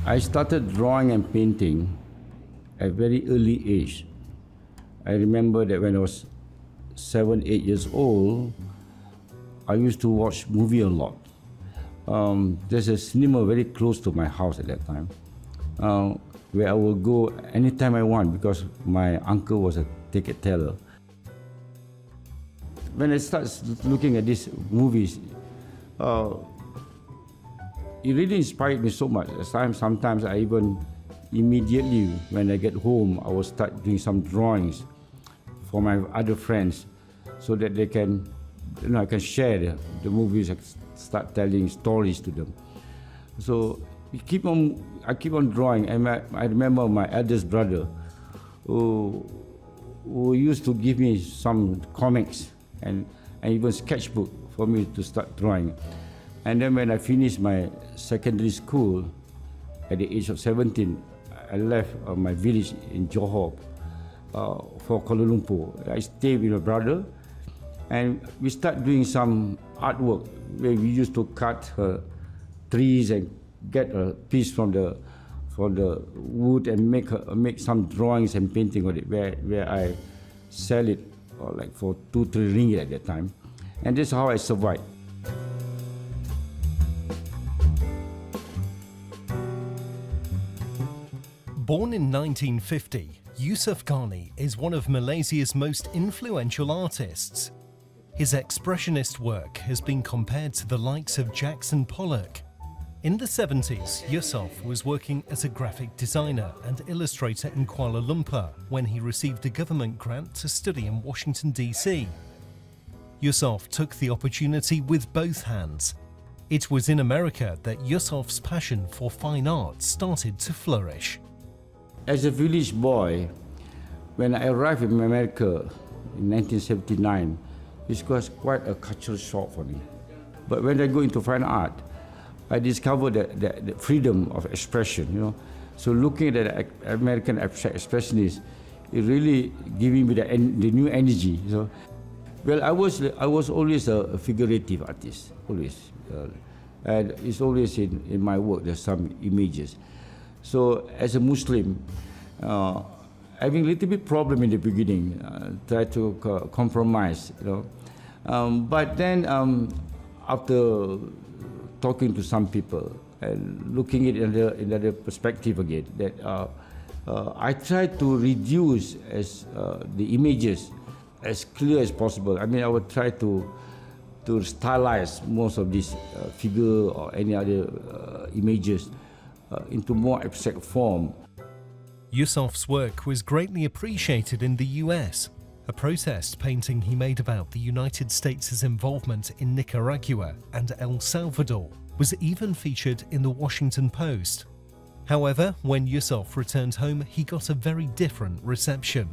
I started drawing and painting at a very early age. I remember that when I was 7, 8 years old, I used to watch movie a lot. There's a cinema very close to my house at that time, where I will go anytime I want because my uncle was a ticket teller. When I start looking at these movies, it really inspired me so much. Sometimes I even immediately, when I get home, I will start doing some drawings for my other friends so that they can, I can share the movies and start telling stories to them. So I keep on drawing, and I remember my eldest brother who used to give me some comics and even sketchbook for me to start drawing. And then when I finished my secondary school at the age of 17, I left my village in Johor for Kuala Lumpur. I stayed with my brother, and we started doing some artwork where we used to cut trees and get a piece from the wood and make some drawings and painting on it, where I sell it like for 2-3 ringgit at that time, and that's how I survived. Born in 1950, Yusof Ghani is one of Malaysia's most influential artists. His expressionist work has been compared to the likes of Jackson Pollock. In the 70s, Yusof was working as a graphic designer and illustrator in Kuala Lumpur when he received a government grant to study in Washington, D.C. Yusof took the opportunity with both hands. It was in America that Yusof's passion for fine art started to flourish. As a village boy, when I arrived in America in 1979, it was quite a cultural shock for me. But when I go into fine art, I discovered the freedom of expression, So looking at the American abstract expressionists, it really giving me the new energy. So, well, I was always a figurative artist, always. And it's always in my work, there's some images. So as a Muslim, having a little bit problem in the beginning, try to compromise, But then after talking to some people and looking at it in another perspective again, that I try to reduce the images as clear as possible. I mean, I would try to stylize most of these figure or any other images into more abstract form. Yusof's work was greatly appreciated in the US. A protest painting he made about the United States' involvement in Nicaragua and El Salvador was even featured in the Washington Post. However, when Yusof returned home, he got a very different reception.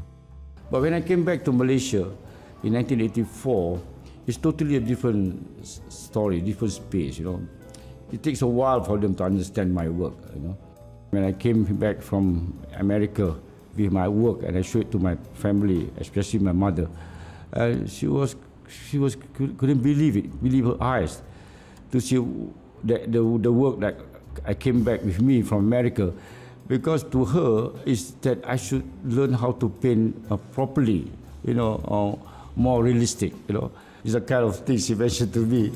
But when I came back to Malaysia in 1984, it's totally a different story, different space, It takes a while for them to understand my work, When I came back from America with my work and I showed it to my family, especially my mother, she couldn't believe her eyes to see the work that I came back with me from America, because to her is that I should learn how to paint properly, more realistic, It's the kind of thing she mentioned to me.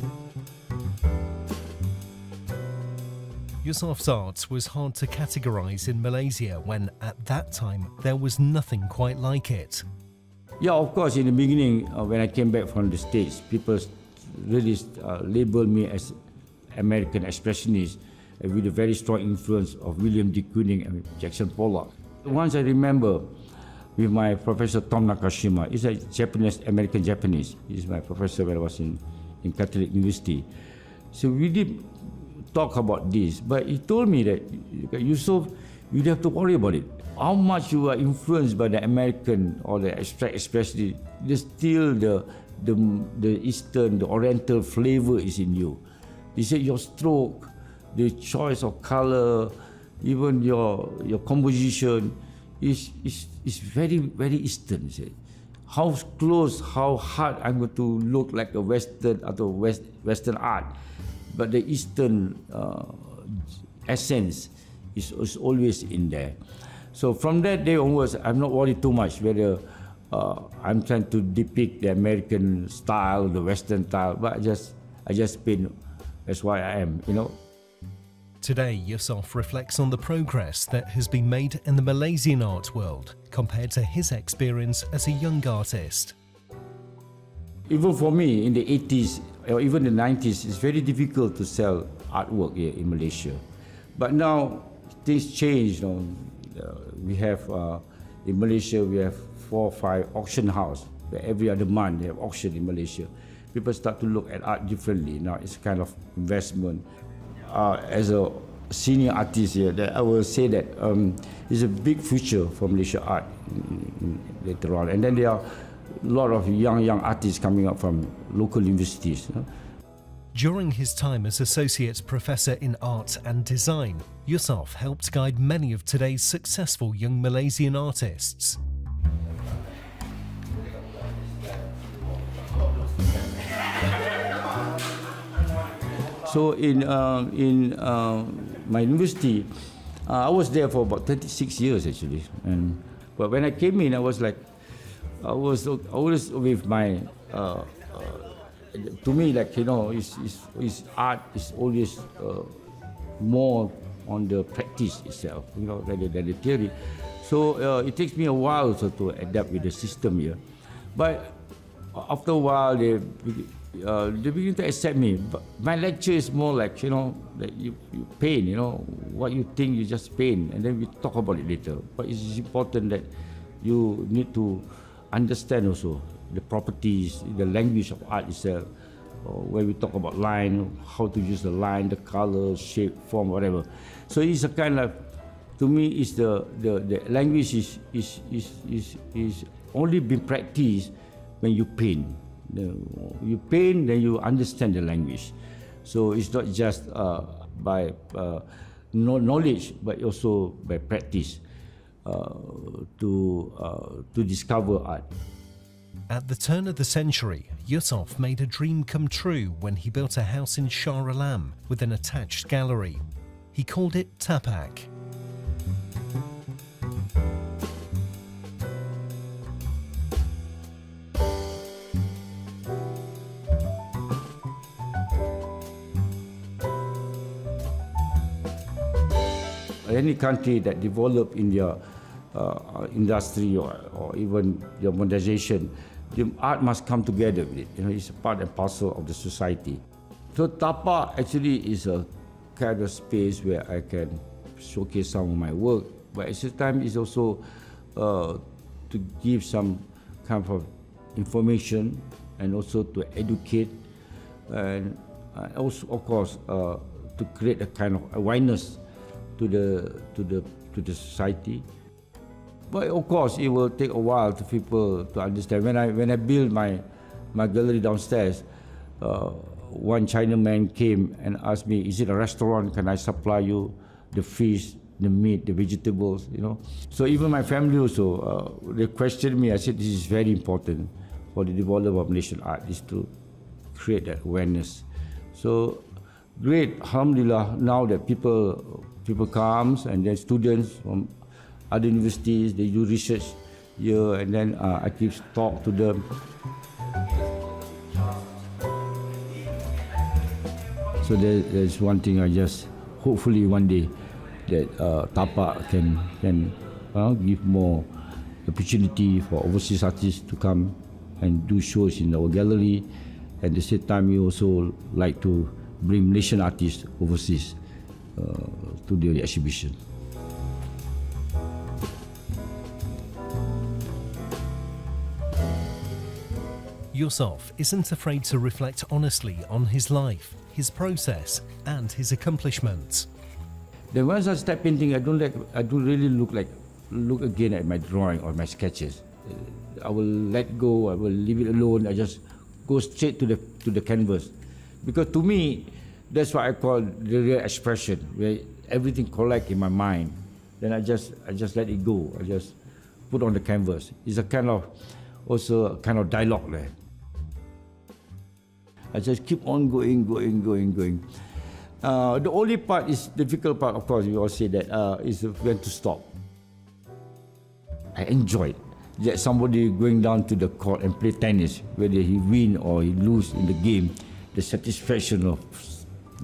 Yusof's art was hard to categorize in Malaysia when, at that time, there was nothing quite like it. Yeah, of course, in the beginning, when I came back from the States, people really labeled me as American expressionist with a very strong influence of William D. Kooning and Jackson Pollock. Once I remember with my professor Tom Nakashima, he's a American Japanese. He's my professor when I was in Catholic University. So we did talk about this, but he told me that, Yusof, you don't have to worry about it. How much you are influenced by the American or the abstract expression, there's still the Eastern, the Oriental flavor is in you. He said your stroke, the choice of color, even your composition is very, very Eastern. He said. How close, how hard I'm going to look like a Western art. But the Eastern essence is always in there. So from that day onwards, I'm not worried too much whether I'm trying to depict the American style, the Western style, but I just paint as what I am, you know. Today, Yusof reflects on the progress that has been made in the Malaysian art world compared to his experience as a young artist. Even for me, in the 80s or even the 90s, it's very difficult to sell artwork here in Malaysia. But now, things change. You know. We have, in Malaysia, we have 4 or 5 auction houses where every other month they have auction in Malaysia. People start to look at art differently. Now it's a kind of investment. As a senior artist here, I will say that it's a big future for Malaysia art later on. And then there are a lot of young artists coming up from local universities. You know? During his time as Associate Professor in Art and Design, Yusof helped guide many of today's successful young Malaysian artists. So in my university, I was there for about 36 years actually. But when I came in, I was always with my. To me, like, you know, is art is always more on the practice itself, you know, rather than the theory. So it takes me a while also to adapt with the system here. But after a while, they begin to accept me. But my lecture is more like, you know, that you paint, you know, what you think you just paint, and then we talk about it later. But it's important that you need to understand also the properties, the language of art itself, where we talk about line, how to use the line, the color, shape, form, whatever. So it's a kind of, to me, is the language is only been practiced when you paint. You paint, then you understand the language. So it's not just by knowledge, but also by practice to discover art. At the turn of the century, Yusof made a dream come true when he built a house in Shah Alam with an attached gallery. He called it Tapak. Any country that develop in their industry or even their modernization, the art must come together with it. You know, it's a part and parcel of the society. So tapak actually is a kind of space where I can showcase some of my work, but at the same time it's also to give some kind of information and also to educate, and also, of course, to create a kind of awareness to the society. But of course, it will take a while for people to understand. When I built my gallery downstairs, one Chinaman came and asked me, "Is it a restaurant? Can I supply you the fish, the meat, the vegetables?" You know. So even my family also they questioned me. I said, "This is very important for the development of Malaysian art, is to create that awareness." So great, alhamdulillah. Now that people comes, and then students from other universities, they do research here, and then I keep talk to them. So there's one thing I just, hopefully one day, that tapak can give more opportunity for overseas artists to come and do shows in our gallery. At the same time, we also like to bring Malaysian artists overseas to the exhibition. Yusof isn't afraid to reflect honestly on his life, his process, and his accomplishments. Then once I start painting, I don't really look again at my drawing or my sketches. I will let go. I will leave it alone. I just go straight to the canvas, because to me, that's what I call the real expression, where everything collects in my mind. Then I just let it go. I just put on the canvas. It's also a kind of dialogue there. I just keep on going. The only part is difficult part, of course, we all say that, is when to stop. I enjoyed that somebody going down to the court and play tennis, whether he win or he lose in the game, the satisfaction of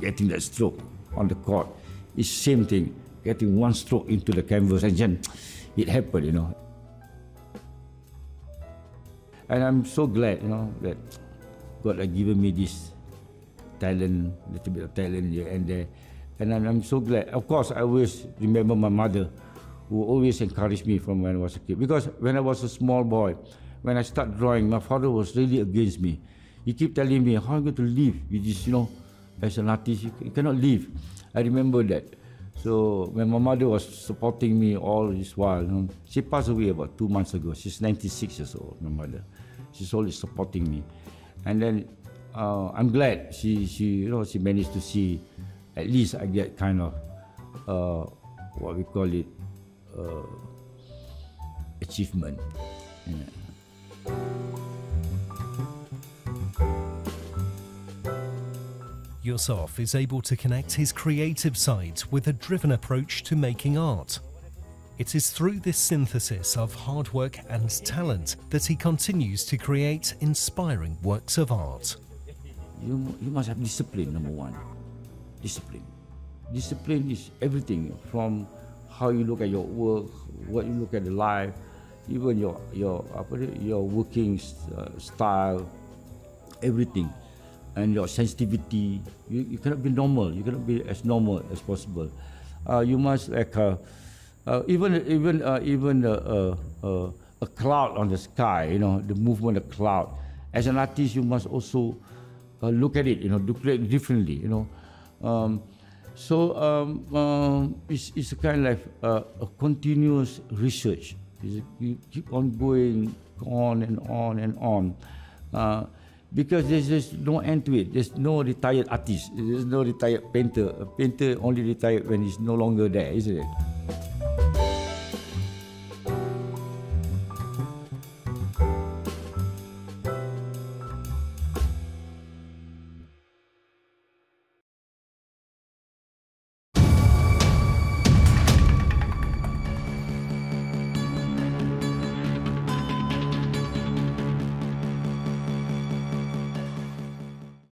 getting that stroke on the court is same thing, getting one stroke into the canvas and then it happened, you know. And I'm so glad, you know, that God has given me this talent, a little bit of talent here and there. And I'm so glad. Of course, I always remember my mother, who always encouraged me from when I was a kid. Because when I was a small boy, when I started drawing, my father was really against me. He kept telling me, how are you going to live with this, you know, as an artist, you cannot live. I remember that. So when my mother was supporting me all this while, you know, she passed away about 2 months ago. She's 96 years old, my mother. She's always supporting me. And then I'm glad she managed to see at least I get kind of what we call it achievement. Yeah. Yusof is able to connect his creative side with a driven approach to making art. It is through this synthesis of hard work and talent that he continues to create inspiring works of art. You must have discipline, number one. Discipline. Discipline is everything, from how you look at your work, what you look at the life, even your working style, everything, and your sensitivity. You cannot be normal. You cannot be as normal as possible. You must like even a cloud on the sky. You know, the movement of cloud. As an artist, you must also look at it. You know, look at it differently. You know. It's a kind of a continuous research. You keep on going on and on and on, because there's no end to it. There's no retired artist. There's no retired painter. A painter only retired when he's no longer there, isn't it?